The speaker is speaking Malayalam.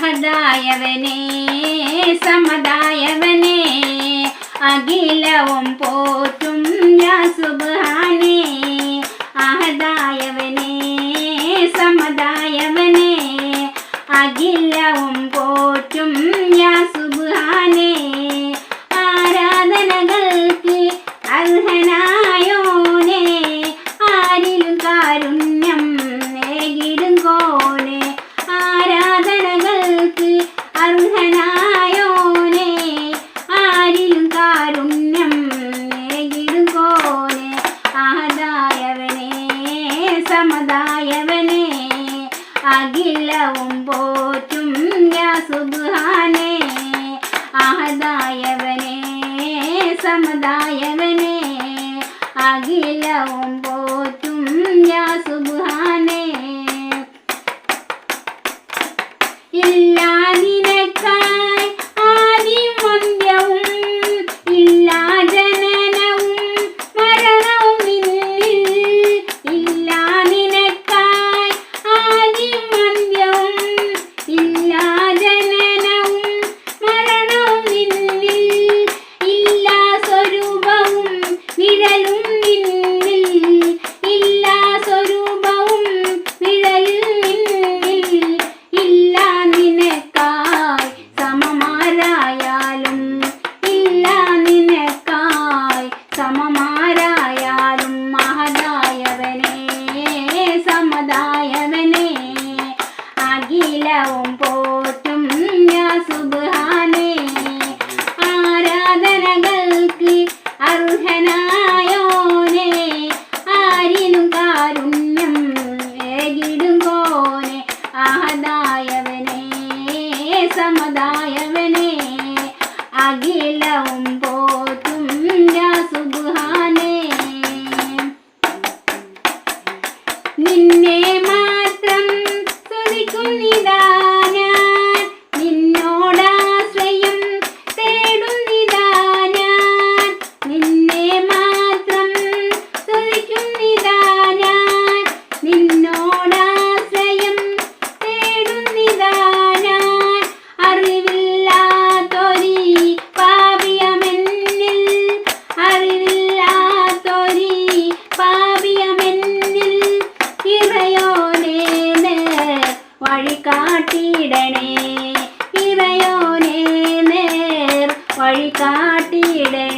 അഹദായവനേ സമദായവനേ അഖിലവും പോറ്റും യാ സുബ്ഹാനേ അഹദായവനേ സമദായവനേ അഖിലവും പോറ്റും യാ സുബ്ഹാനേ ആരാധനകൾക്ക് അർഹനായോനേ ആരിലും കാരുണ്യം നേകിടും കോനെ ആരാധനകൾക്ക് അർഹനായോനേ ആരിലും കാരുണ്യം നേകിടും കോനെ അഹദായവനേ സമദായവനേ അഖിലവും പോറ്റും യാ സുബ്ഹാനേ അഹദായവനേ സമദായവനേ അഖിലവും പോറ്റും യാ സുബ്ഹാനേ ഇല്ലാ നിനക്കായി ആദിയും അന്ത്യവും ഇല്ലാ ജനനവും മരണവും നിന്നിൽ ഇല്ലാ നിനക്കായി ആദിയും അന്ത്യവും ഇല്ലാ ജനനവും മരണവും നിന്നിൽ ഇല്ലാ സ്വരൂപവും വിരലും നിന്നിൽ ഇല്ലാ സ്വരൂപവും വിരലും നിന്നിൽ ഇല്ലാ നിനക്കായി സമമാരായാലും ഇല്ലാ നിനക്കായി സമമാരായാലും അഹദായവനേ സമദായവനേ അഖിലവും പോറ്റും യാ സുബ്ഹാനേ ആരാധനകൾക്ക് അർഹനായോനേ ആരിലും കാരുണ്യം ഏകിടും കോനെ അഹദായവനേ സമദായവനേ അഖിലവും പോറ്റും യാ സുബ്ഹാനേ നിന്നെ മാത്രം സ്തുതിക്കുന്നിതാ ഞാൻ നിന്നോടാശ്രയം തേടുന്നിതാ ഞാൻ നിന്നെ മാത്രം സ്തുതിക്കുന്നിതാ ഞാൻ നിന്നോടാശ്രയം തേടുന്നിതാ ഞാൻ അറിവില്ലാത്തൊരീ പാപിയമെന്നിൽ അറിവില്ലാത്തൊരീ പാപിയമെന്നിൽ ഇറയോനേ നേർ വഴി കാട്ടിയിടണേ ഇറയോനേ നേർ വഴി കാട്ടിയിടണേ